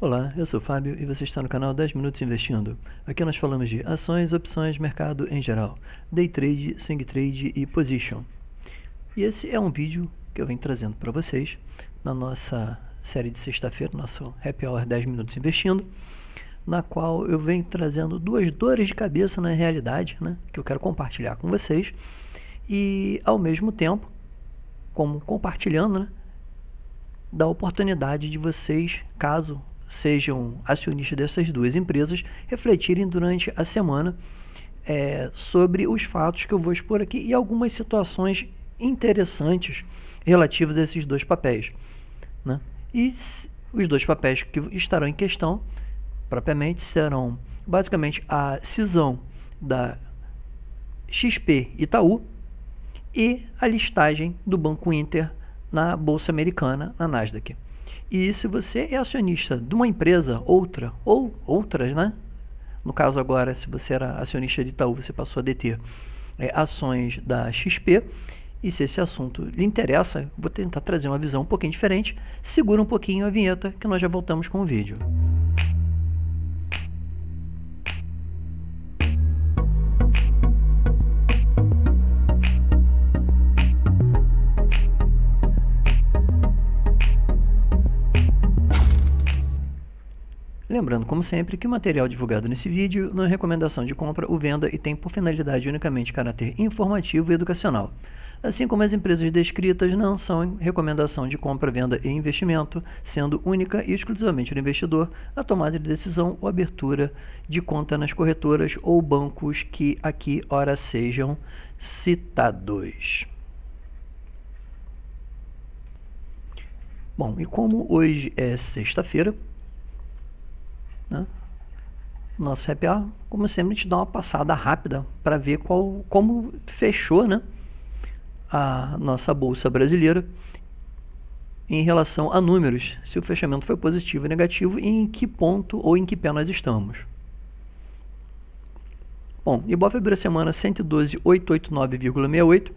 Olá, eu sou o Fábio e você está no canal 10 Minutos Investindo. Aqui nós falamos de ações, opções, mercado em geral, day trade, swing trade e position. E esse é um vídeo que eu venho trazendo para vocês na nossa série de sexta-feira, nosso Happy Hour 10 Minutos Investindo, na qual eu venho trazendo duas dores de cabeça na realidade, né, que eu quero compartilhar com vocês e, ao mesmo tempo, como compartilhando, né, da oportunidade de vocês, caso sejam acionistas dessas duas empresas, refletirem durante a semana sobre os fatos que eu vou expor aqui e algumas situações interessantes relativas a esses dois papéis, né? E os dois papéis que estarão em questão, propriamente, serão basicamente a cisão da XP Itaú e a listagem do Banco Inter na Bolsa Americana, na Nasdaq. E se você é acionista de uma empresa, outra, ou outras, né? No caso agora, se você era acionista de Itaú, você passou a deter ações da XP. E se esse assunto lhe interessa, vou tentar trazer uma visão um pouquinho diferente. Segura um pouquinho a vinheta que nós já voltamos com o vídeo. Lembrando, como sempre, que o material divulgado nesse vídeo não é recomendação de compra ou venda e tem por finalidade unicamente caráter informativo e educacional. Assim como as empresas descritas não são recomendação de compra, venda e investimento, sendo única e exclusivamente do investidor a tomada de decisão ou abertura de conta nas corretoras ou bancos que aqui ora sejam citados. Bom, e como hoje é sexta-feira, né, nosso Happy Hour, como sempre, a gente dá uma passada rápida para ver como fechou, né, a nossa bolsa brasileira em relação a números, se o fechamento foi positivo ou negativo e em que ponto ou em que pé nós estamos. Bom, Ibovespa abriu a semana 112.889,68,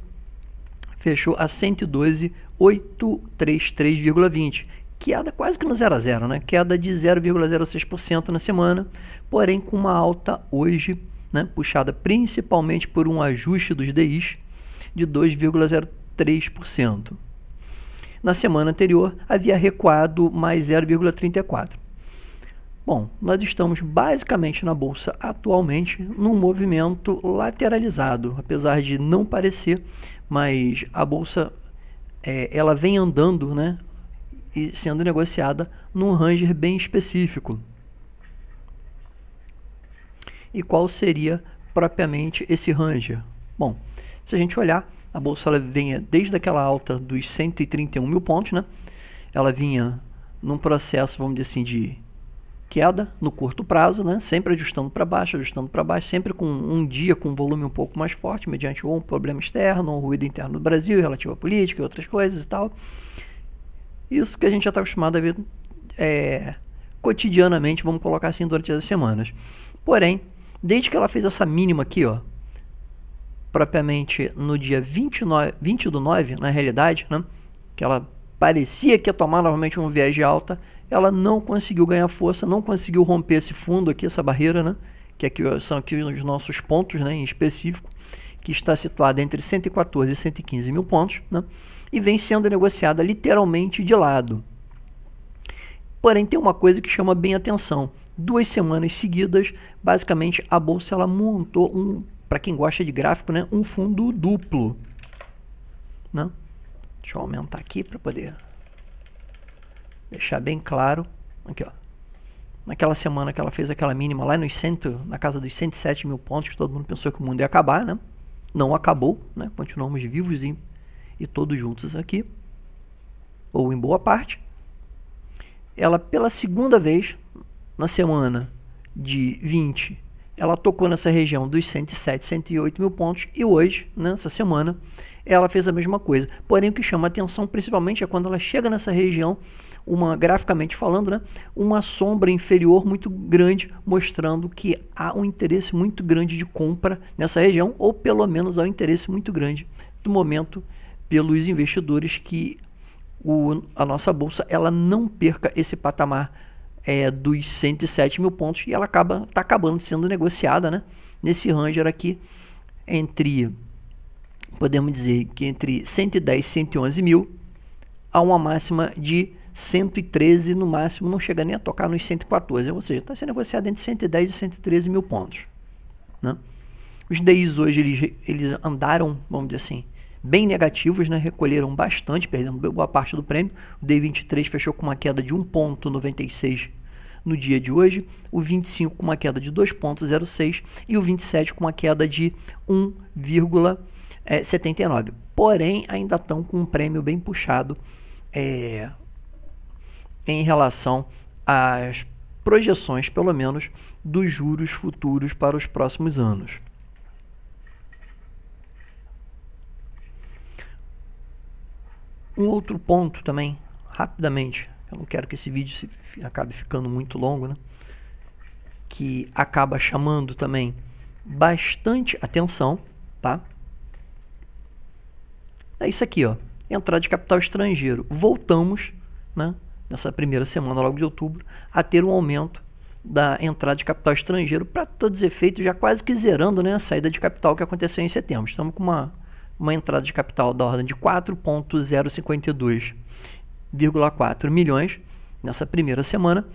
fechou a 112.833,20, queda quase que no 0 a 0, né? Queda de 0,06% na semana, porém com uma alta hoje, né, puxada principalmente por um ajuste dos DIs de 2,03%. Na semana anterior havia recuado mais 0,34%. Bom, nós estamos basicamente na bolsa atualmente num movimento lateralizado, apesar de não parecer, mas a bolsa ela vem andando, né, e sendo negociada num range bem específico. E qual seria propriamente esse range? Bom, se a gente olhar, a bolsa ela vinha desde aquela alta dos 131 mil pontos, né? Ela vinha num processo, vamos dizer assim, de queda no curto prazo, né? Sempre ajustando para baixo, sempre com um dia com um volume um pouco mais forte, mediante ou um problema externo, ou um ruído interno do Brasil relativo à política e outras coisas e tal. Isso que a gente já está acostumado a ver cotidianamente, vamos colocar assim, durante as semanas. Porém, desde que ela fez essa mínima aqui, ó, propriamente no dia 20/9, na realidade, né, que ela parecia que ia tomar novamente um viés de alta, ela não conseguiu ganhar força, não conseguiu romper esse fundo aqui, essa barreira, né, que aqui são aqui os nossos pontos, né, em específico, que está situada entre 114 e 115 mil pontos, né, e vem sendo negociada literalmente de lado. Porém, tem uma coisa que chama bem atenção. 2 semanas seguidas, basicamente, a bolsa ela montou para quem gosta de gráfico, né, um fundo duplo, né? Deixa eu aumentar aqui para poder deixar bem claro. Aqui, ó. Naquela semana que ela fez aquela mínima lá na casa dos 107 mil pontos, todo mundo pensou que o mundo ia acabar, né? Não acabou, né? Continuamos vivos e todos juntos aqui, ou em boa parte. Ela, pela segunda vez, na semana de 20, ela tocou nessa região dos 107, 108 mil pontos, e hoje, nessa semana, ela fez a mesma coisa. Porém, o que chama atenção, principalmente, é quando ela chega nessa região, graficamente falando, né, uma sombra inferior muito grande, mostrando que há um interesse muito grande de compra nessa região, ou pelo menos há um interesse muito grande do momento pelos investidores que a nossa bolsa ela não perca esse patamar dos 107 mil pontos, e ela tá acabando sendo negociada, né, nesse ranger aqui entre, podemos dizer que entre 110 e 111 mil, a uma máxima de 113, no máximo não chega nem a tocar nos 114, ou seja, está sendo negociado entre 110 e 113 mil pontos, né? Os DIs hoje eles andaram, vamos dizer assim, bem negativos, né? Recolheram bastante, perdendo boa parte do prêmio. O DI 23 fechou com uma queda de 1,96 no dia de hoje, o 25 com uma queda de 2,06 e o 27 com uma queda de 1,79. Porém, ainda estão com um prêmio bem puxado em relação às projeções, pelo menos, dos juros futuros para os próximos anos. Um outro ponto também, rapidamente, eu não quero que esse vídeo acabe ficando muito longo, né? Que acaba chamando também bastante atenção, tá? É isso aqui, ó, entrada de capital estrangeiro. Voltamos, né, nessa primeira semana, logo de outubro, a ter um aumento da entrada de capital estrangeiro, para todos os efeitos, já quase que zerando, né, a saída de capital que aconteceu em setembro. Estamos com uma entrada de capital da ordem de 4,052,4 milhões nessa primeira semana,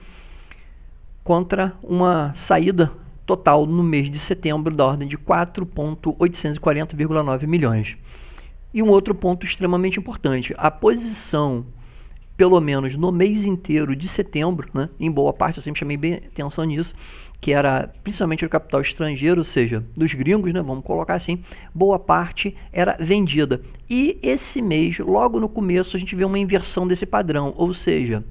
contra uma saída total no mês de setembro da ordem de 4,840,9 milhões. E um outro ponto extremamente importante, a posição, pelo menos no mês inteiro de setembro, né, em boa parte, eu sempre chamei bem atenção nisso, que era principalmente o capital estrangeiro, ou seja, dos gringos, né, vamos colocar assim, boa parte era vendida. E esse mês, logo no começo, a gente vê uma inversão desse padrão, ou seja,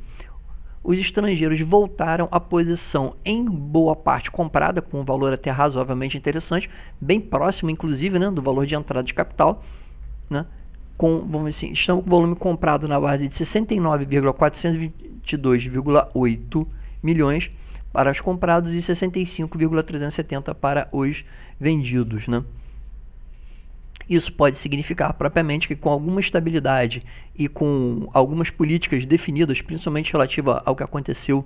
os estrangeiros voltaram à posição em boa parte comprada, com um valor até razoavelmente interessante, bem próximo, inclusive, né, do valor de entrada de capital, né? Vamos dizer assim, estamos com volume comprado na base de 69,422,8 milhões para os comprados e 65,370 para os vendidos, né? Isso pode significar propriamente que, com alguma estabilidade e com algumas políticas definidas, principalmente relativa ao que aconteceu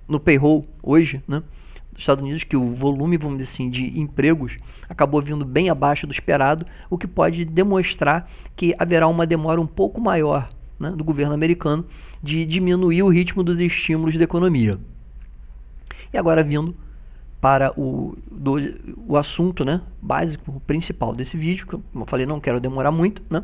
no payroll hoje, né, dos Estados Unidos, que o volume, vamos dizer assim, de empregos acabou vindo bem abaixo do esperado, o que pode demonstrar que haverá uma demora um pouco maior, né, do governo americano de diminuir o ritmo dos estímulos da economia. E agora vindo para o assunto, né, básico, principal desse vídeo, que, como eu falei, não quero demorar muito, né,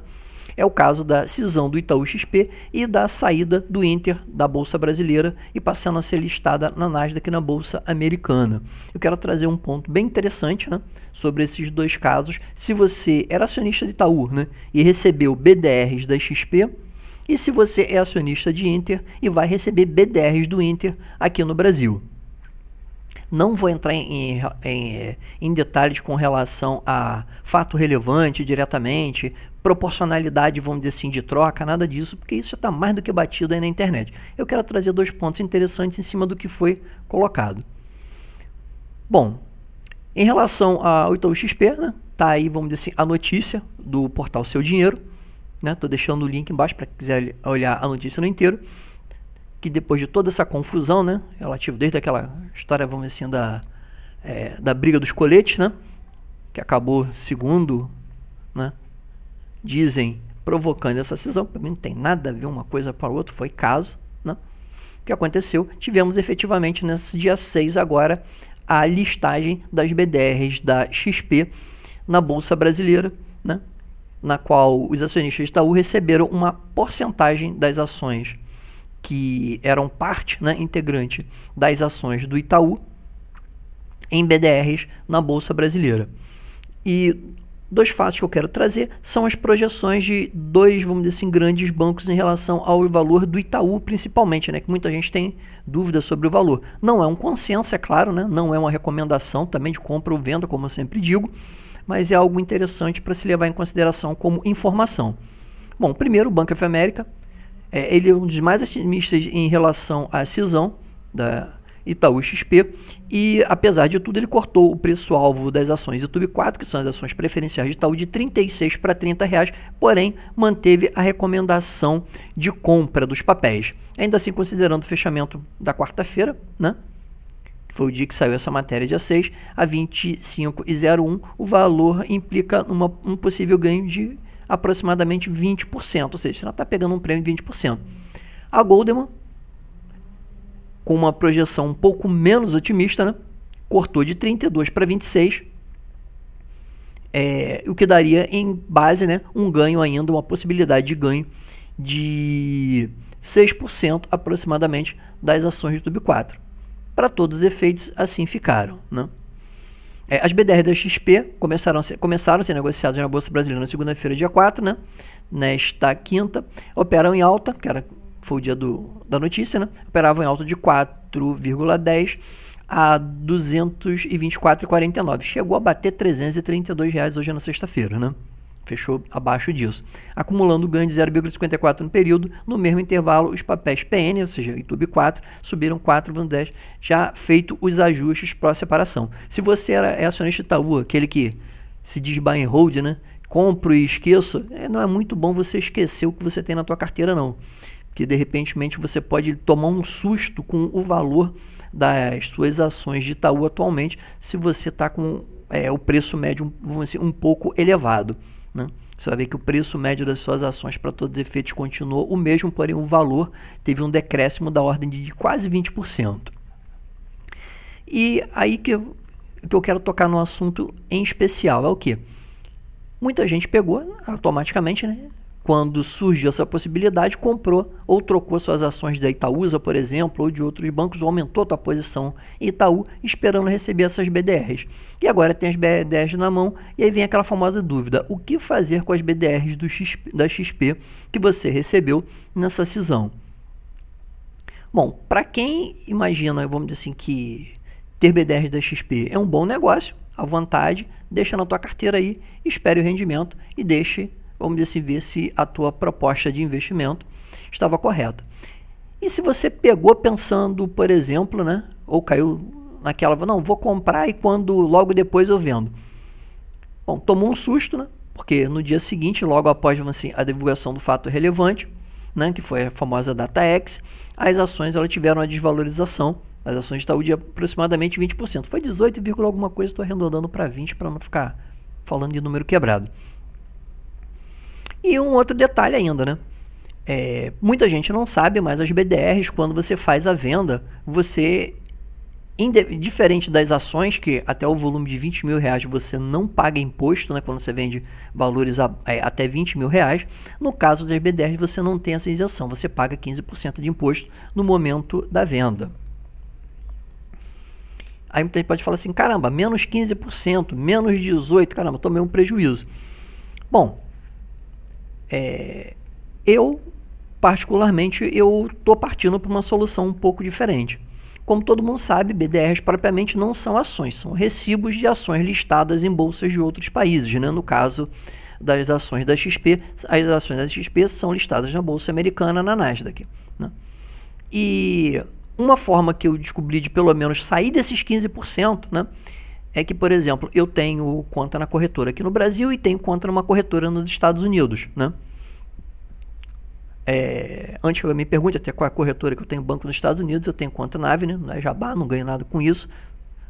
é o caso da cisão do Itaú XP e da saída do Inter da Bolsa Brasileira e passando a ser listada na Nasdaq, na Bolsa Americana. Eu quero trazer um ponto bem interessante, né, sobre esses dois casos. Se você era acionista de Itaú, né, e recebeu BDRs da XP, e se você é acionista de Inter e vai receber BDRs do Inter aqui no Brasil. Não vou entrar em detalhes com relação a fato relevante diretamente, proporcionalidade, vamos dizer assim, de troca, nada disso, porque isso já está mais do que batido aí na internet. Eu quero trazer dois pontos interessantes em cima do que foi colocado. Bom, em relação ao Itaú XP, né, tá aí, vamos dizer assim, a notícia do portal Seu Dinheiro, né, tô deixando o link embaixo para quem quiser olhar a notícia no inteiro, que depois de toda essa confusão, né, relativo desde aquela história, vamos dizer assim, da briga dos coletes, né, que acabou, segundo, né, dizem, provocando essa cisão, para mim não tem nada a ver uma coisa para a outra, foi caso, né, o que aconteceu, tivemos efetivamente nesse dia 6 agora a listagem das BDRs da XP na Bolsa Brasileira, né, na qual os acionistas de Itaú receberam uma porcentagem das ações que eram parte, né, integrante das ações do Itaú em BDRs na Bolsa Brasileira. E dois fatos que eu quero trazer são as projeções de dois, vamos dizer assim, grandes bancos em relação ao valor do Itaú, principalmente, né, que muita gente tem dúvidas sobre o valor. Não é um consenso, é claro, né, não é uma recomendação também de compra ou venda, como eu sempre digo, mas é algo interessante para se levar em consideração como informação. Bom, primeiro, o Bank of America, ele é um dos mais otimistas em relação à cisão Itaú XP, e apesar de tudo ele cortou o preço-alvo das ações YouTube 4, que são as ações preferenciais de Itaú, de R$ 36 para R$ 30, porém manteve a recomendação de compra dos papéis. Ainda assim, considerando o fechamento da quarta-feira, né? Foi o dia que saiu essa matéria, dia 6, a 25,01, o valor implica um possível ganho de aproximadamente 20%, ou seja, você está pegando um prêmio de 20%. A Goldman, com uma projeção um pouco menos otimista, né, cortou de 32 para 26, o que daria em base, né, um ganho ainda, uma possibilidade de ganho de 6% aproximadamente das ações do YouTube 4. Para todos os efeitos, assim ficaram, né? As BDRs da XP começaram a ser negociadas na Bolsa Brasileira na segunda-feira, dia 4, né? Nesta quinta, operam em alta, foi o dia da notícia, né? Operavam em alta de 4,10 a 224,49. Chegou a bater R$ 332 hoje na sexta-feira, né? Fechou abaixo disso, acumulando ganho de 0,54 no período. No mesmo intervalo, os papéis PN, ou seja, YouTube 4, subiram 4,10, já feito os ajustes pró-separação. Se você é acionista Itaú, aquele que se diz buy and hold, né? Compro e esqueço, não é muito bom você esquecer o que você tem na tua carteira, não. Porque, de repente, você pode tomar um susto com o valor das suas ações de Itaú atualmente, se você está com o preço médio, vamos dizer, um pouco elevado. Né? Você vai ver que o preço médio das suas ações, para todos os efeitos, continuou o mesmo, porém o valor teve um decréscimo da ordem de quase 20%. E aí que eu quero tocar no assunto em especial é o que? Muita gente pegou automaticamente, né? Quando surgiu essa possibilidade, comprou ou trocou suas ações da Itaúsa, por exemplo, ou de outros bancos, ou aumentou a sua posição em Itaú, esperando receber essas BDRs. E agora tem as BDRs na mão, e aí vem aquela famosa dúvida: o que fazer com as BDRs da XP que você recebeu nessa cisão? Bom, para quem imagina, vamos dizer assim, que ter BDRs da XP é um bom negócio, à vontade, deixa na tua carteira aí, espere o rendimento e deixe, vamos dizer assim, ver se a tua proposta de investimento estava correta. E se você pegou pensando, por exemplo, né, ou caiu naquela, não, vou comprar e logo depois eu vendo. Bom, tomou um susto, né, porque no dia seguinte, logo após, vamos assim, a divulgação do fato relevante, né, que foi a famosa DataX, as ações elas tiveram uma desvalorização, as ações de Itaú de aproximadamente 20%. Foi 18, alguma coisa, estou arredondando para 20 para não ficar falando de número quebrado. E um outro detalhe ainda, né? Muita gente não sabe, mas as BDRs, quando você faz a venda, você, diferente das ações, que até o volume de R$20 mil você não paga imposto, né? Quando você vende valores até R$20 mil, no caso das BDRs você não tem essa isenção, você paga 15% de imposto no momento da venda. Aí muita gente pode falar assim, caramba, menos 15%, menos 18%, caramba, tomei um prejuízo. Bom, eu, particularmente, eu estou partindo para uma solução um pouco diferente. Como todo mundo sabe, BDRs propriamente não são ações, são recibos de ações listadas em bolsas de outros países, né? No caso das ações da XP, as ações da XP são listadas na Bolsa Americana, na Nasdaq, né? E uma forma que eu descobri de pelo menos sair desses 15%, né, é que, por exemplo, eu tenho conta na corretora aqui no Brasil e tenho conta numa corretora nos Estados Unidos, né? Antes que eu me pergunte até qual é a corretora que eu tenho banco nos Estados Unidos, eu tenho conta na Avenue, não é jabá, não ganho nada com isso,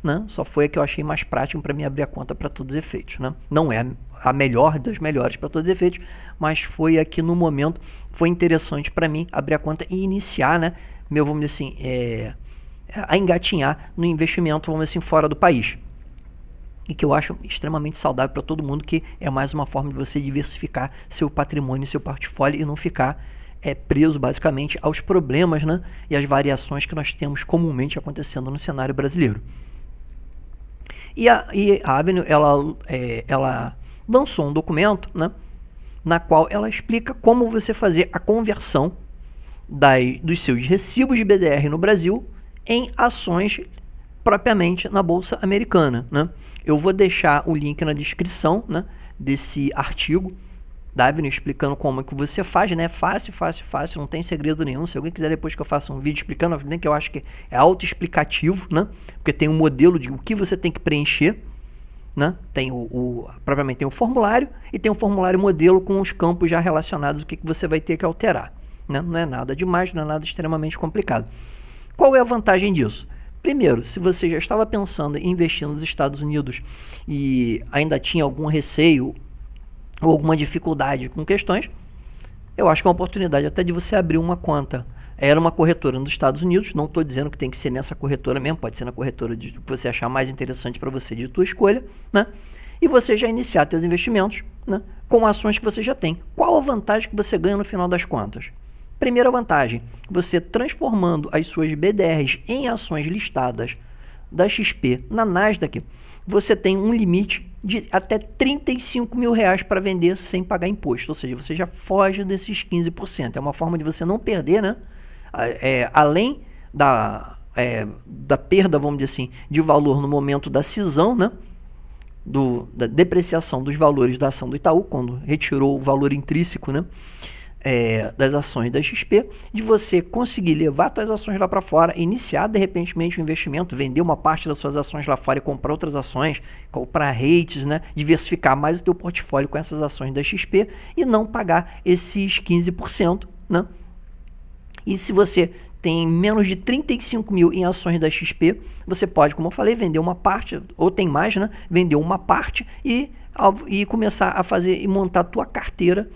né? Só foi a que eu achei mais prático para mim abrir a conta para todos os efeitos, né? Não é a melhor das melhores para todos os efeitos, mas foi aqui no momento, foi interessante para mim abrir a conta e iniciar, né, vamos dizer assim, a engatinhar no investimento, vamos dizer assim, fora do país. E que eu acho extremamente saudável para todo mundo, que é mais uma forma de você diversificar seu patrimônio, seu portfólio e não ficar preso basicamente aos problemas, né, e às variações que nós temos comumente acontecendo no cenário brasileiro. E a Avenue, ela lançou um documento, né, na qual ela explica como você fazer a conversão dos seus recibos de BDR no Brasil em ações propriamente na Bolsa Americana, né? Eu vou deixar o link na descrição, né, desse artigo, da Avenue explicando como é que você faz, né? Fácil, fácil, fácil, não tem segredo nenhum. Se alguém quiser depois que eu faça um vídeo explicando, nem que eu acho que é autoexplicativo, né? Porque tem um modelo de o que você tem que preencher, né? Tem propriamente tem o formulário e tem um formulário modelo com os campos já relacionados, o que você vai ter que alterar, né? Não é nada demais, não é nada extremamente complicado. Qual é a vantagem disso? Primeiro, se você já estava pensando em investir nos Estados Unidos e ainda tinha algum receio ou alguma dificuldade com questões, eu acho que é uma oportunidade até de você abrir uma conta. Era uma corretora nos Estados Unidos, não estou dizendo que tem que ser nessa corretora mesmo, pode ser na corretora que você achar mais interessante para você, de tua escolha, né? E você já iniciar seus investimentos, né, com ações que você já tem. Qual a vantagem que você ganha no final das contas? Primeira vantagem, você transformando as suas BDRs em ações listadas da XP na Nasdaq, você tem um limite de até 35 mil reais para vender sem pagar imposto. Ou seja, você já foge desses 15%. É uma forma de você não perder, né? Além da perda, vamos dizer assim, de valor no momento da cisão, né? Da depreciação dos valores da ação do Itaú, quando retirou o valor intrínseco, né? Das ações da XP, de você conseguir levar suas ações lá para fora, iniciar de repente o investimento, vender uma parte das suas ações lá fora e comprar outras ações, comprar rates, né? Diversificar mais o teu portfólio com essas ações da XP e não pagar esses 15%, né? E se você tem menos de 35 mil em ações da XP, você pode, como eu falei, vender uma parte, ou tem mais, né? Vender uma parte e começar a fazer e montar a tua carteira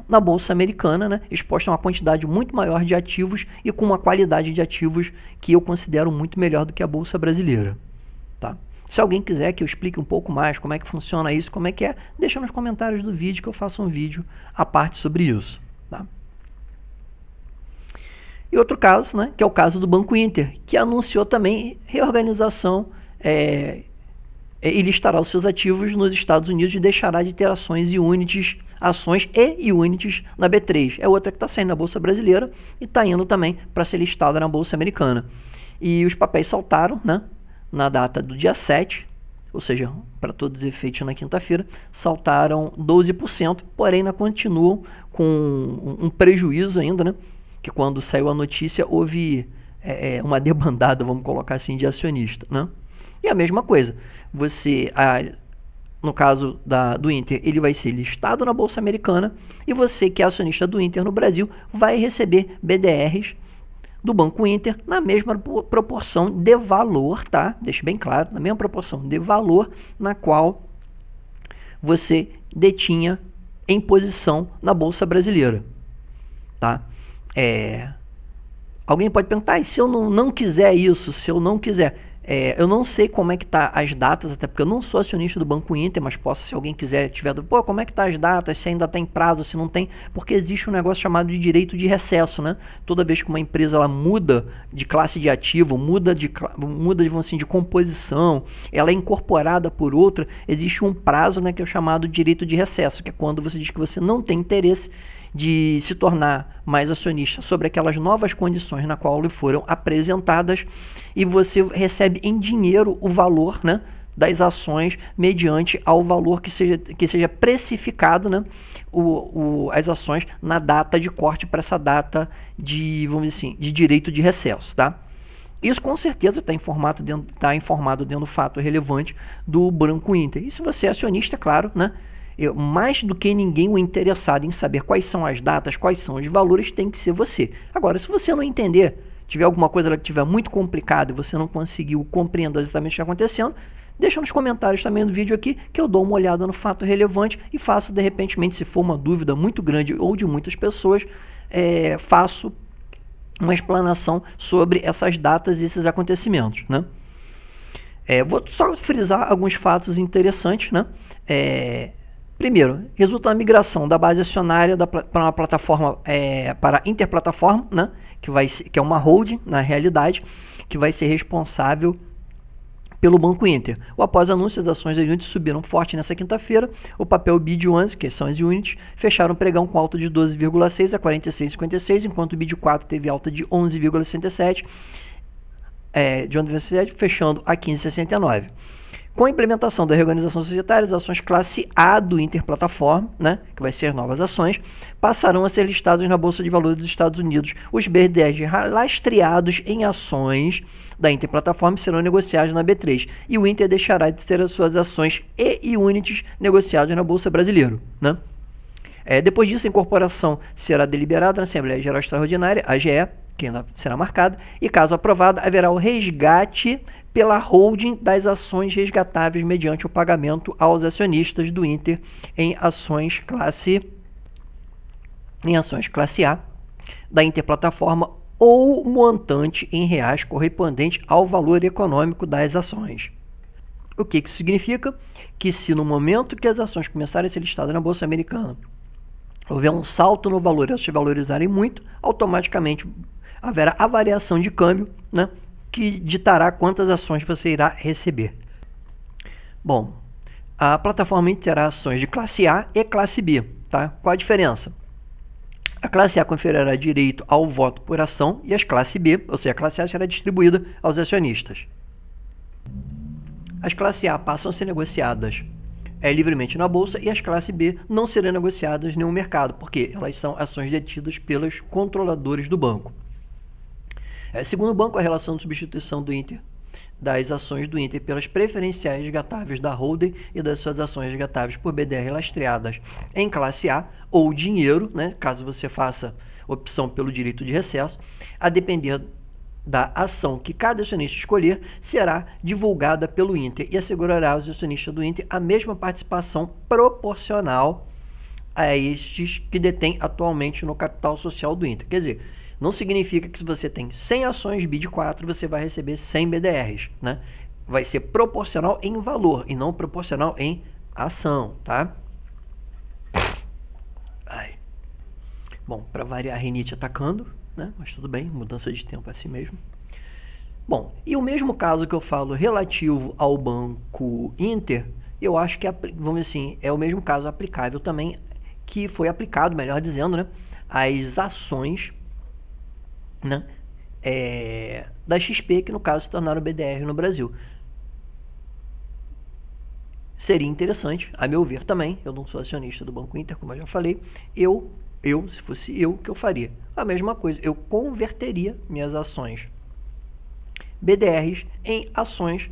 na Bolsa Americana, né, exposta a uma quantidade muito maior de ativos e com uma qualidade de ativos que eu considero muito melhor do que a Bolsa Brasileira. Tá? Se alguém quiser que eu explique um pouco mais como é que funciona isso, como é que é, deixa nos comentários do vídeo que eu faço um vídeo à parte sobre isso. Tá? E outro caso, né, que é o caso do Banco Inter, que anunciou também reorganização e listará os seus ativos nos Estados Unidos e deixará de ter ações e units na B3. É outra que está saindo na Bolsa Brasileira e está indo também para ser listada na Bolsa Americana. E os papéis saltaram, né, na data do dia 7, ou seja, para todos os efeitos na quinta-feira, saltaram 12%, porém ainda continuam com um prejuízo ainda, né, que quando saiu a notícia houve uma debandada, vamos colocar assim, de acionista, né? E a mesma coisa, no caso do Inter, ele vai ser listado na Bolsa Americana e você que é acionista do Inter no Brasil vai receber BDRs do Banco Inter na mesma proporção de valor, tá? Deixa bem claro, na mesma proporção de valor na qual você detinha em posição na Bolsa Brasileira, tá? Alguém pode perguntar, e se eu não quiser isso, se eu não quiser... eu não sei como é que tá as datas, até porque eu não sou acionista do Banco Inter, mas se alguém quiser, como é que tá as datas, se ainda tem prazo, se não tem, porque existe um negócio chamado de direito de recesso, né? Toda vez que uma empresa ela muda de classe de ativo, muda vamos assim, de composição, ela é incorporada por outra, existe um prazo, né, que é o chamado direito de recesso, que é quando você diz que você não tem interesse de se tornar mais acionista sobre aquelas novas condições na qual lhe foram apresentadas e você recebe em dinheiro o valor, né, das ações mediante ao valor que seja precificado, né, as ações na data de corte para essa data de, vamos dizer assim, de direito de recesso, tá? Isso com certeza está informado dentro do fato relevante do Banco Inter. E se você é acionista, claro, né? Mais do que ninguém, o interessado em saber quais são as datas, quais são os valores, tem que ser você. Agora, se você não entender, tiver alguma coisa que estiver muito complicada e você não conseguiu compreender exatamente o que está acontecendo, deixa nos comentários também do vídeo aqui que eu dou uma olhada no fato relevante e faço, de repente, se for uma dúvida muito grande ou de muitas pessoas, faço uma explanação sobre essas datas e esses acontecimentos, né? Vou só frisar alguns fatos interessantes, né? Primeiro, resulta na migração da base acionária para uma plataforma, para interplataforma, né? Que é uma holding, na realidade, que vai ser responsável pelo Banco Inter. Após o anúncio, as ações da Unity subiram forte nessa quinta-feira. O papel BID11, que são as Units, fecharam o pregão com alta de 12,6 a 46,56, enquanto o BID4 teve alta de 11,67, fechando a 15,69. Com a implementação da reorganização societária, as ações classe A do Inter Plataforma, né, que vai ser novas ações, passarão a ser listadas na Bolsa de Valores dos Estados Unidos. Os BDRs lastreados em ações da Inter Plataforma serão negociados na B3 e o Inter deixará de ter as suas ações e units negociadas na Bolsa Brasileira, né? Depois disso, a incorporação será deliberada na Assembleia Geral Extraordinária, AGE, que ainda será marcada, e caso aprovada, haverá o resgate pela holding das ações resgatáveis mediante o pagamento aos acionistas do Inter em ações classe A da Interplataforma ou montante em reais correspondente ao valor econômico das ações. O que isso significa? Que se no momento que as ações começarem a ser listadas na Bolsa Americana houver um salto no valor e elas se valorizarem muito, automaticamente haverá a variação de câmbio, né, que ditará quantas ações você irá receber. Bom, a plataforma terá ações de classe A e classe B. Tá? Qual a diferença? A classe A conferirá direito ao voto por ação e as classe B, ou seja, a classe A será distribuída aos acionistas. As classe A passam a ser negociadas livremente na Bolsa e as classe B não serão negociadas em nenhum mercado, porque elas são ações detidas pelos controladores do banco. Segundo o banco, a relação de substituição do Inter das ações do Inter pelas preferenciais resgatáveis da holding e das suas ações resgatáveis por BDR lastreadas em classe A ou dinheiro, né, caso você faça opção pelo direito de recesso, a depender da ação que cada acionista escolher, será divulgada pelo Inter e assegurará aos acionistas do Inter a mesma participação proporcional a estes que detêm atualmente no capital social do Inter. Quer dizer, não significa que se você tem 100 ações BID4, você vai receber 100 BDRs, né? Vai ser proporcional em valor e não proporcional em ação, tá? Bom, para variar, a rinite atacando, né? Mas tudo bem, mudança de tempo é assim mesmo. Bom, e o mesmo caso que eu falo relativo ao Banco Inter, eu acho que, vamos dizer assim, é o mesmo caso aplicável também, que foi aplicado, melhor dizendo, né, às ações, né, da XP, que no caso se tornaram BDR no Brasil. Seria interessante, a meu ver também, eu não sou acionista do Banco Inter, como eu já falei, se fosse eu, o que eu faria? A mesma coisa, eu converteria minhas ações BDRs em ações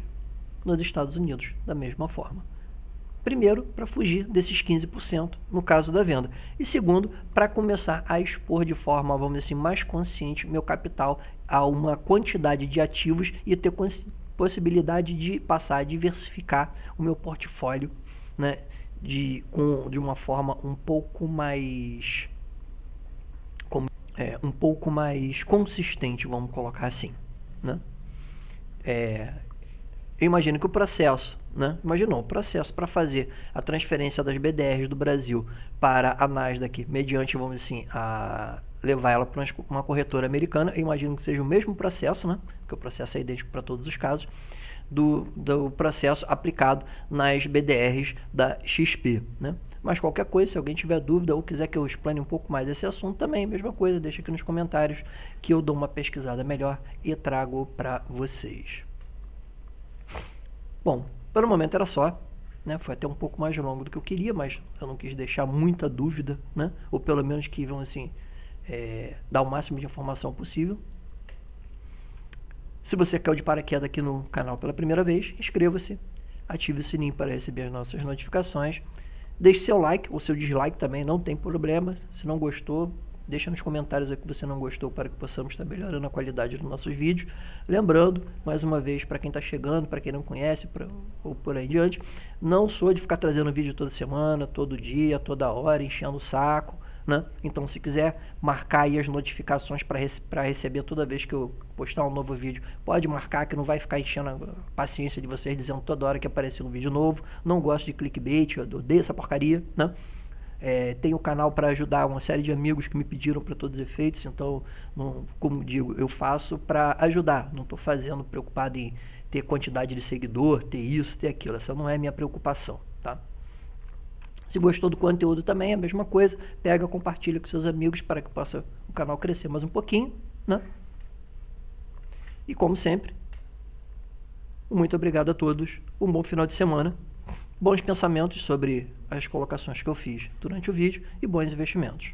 nos Estados Unidos, da mesma forma. Primeiro, para fugir desses 15% no caso da venda. E segundo, para começar a expor de forma, vamos dizer assim, mais consciente meu capital a uma quantidade de ativos e ter possibilidade de passar a diversificar o meu portfólio, né, de uma forma um pouco mais consistente, vamos colocar assim, né? Eu imagino que o processo, né? Imaginou o processo para fazer a transferência das BDRs do Brasil para a Nasdaq, mediante, vamos dizer assim, a levar ela para uma corretora americana. Eu imagino que seja o mesmo processo, né? Porque o processo é idêntico para todos os casos, do processo aplicado nas BDRs da XP, né? Mas qualquer coisa, se alguém tiver dúvida ou quiser que eu explane um pouco mais esse assunto, também, mesma coisa, deixa aqui nos comentários que eu dou uma pesquisada melhor e trago para vocês. Bom, pelo momento era só, né? Foi até um pouco mais longo do que eu queria, mas eu não quis deixar muita dúvida, né? Ou pelo menos que vão assim, dar o máximo de informação possível. Se você caiu de paraquedas aqui no canal pela primeira vez, inscreva-se, ative o sininho para receber as nossas notificações. Deixe seu like ou seu dislike também, não tem problema. Se não gostou, deixa nos comentários aí que você não gostou para que possamos estar melhorando a qualidade dos nossos vídeos. Lembrando, mais uma vez, para quem está chegando, para quem não conhece, ou por aí em diante, não sou de ficar trazendo vídeo toda semana, todo dia, toda hora, enchendo o saco, né? Então, se quiser marcar aí as notificações para receber toda vez que eu postar um novo vídeo, pode marcar, que não vai ficar enchendo a paciência de vocês dizendo toda hora que aparecer um vídeo novo. Não gosto de clickbait, eu odeio essa porcaria, né? Tem o canal para ajudar uma série de amigos que me pediram para todos os efeitos, então, como digo, eu faço para ajudar, não estou fazendo preocupado em ter quantidade de seguidor, ter isso, ter aquilo, essa não é a minha preocupação, tá? Se gostou do conteúdo também, é a mesma coisa, pega, compartilha com seus amigos para que possa o canal crescer mais um pouquinho, né? E como sempre, Muito obrigado a todos, um bom final de semana, bons pensamentos sobre as colocações que eu fiz durante o vídeo e bons investimentos.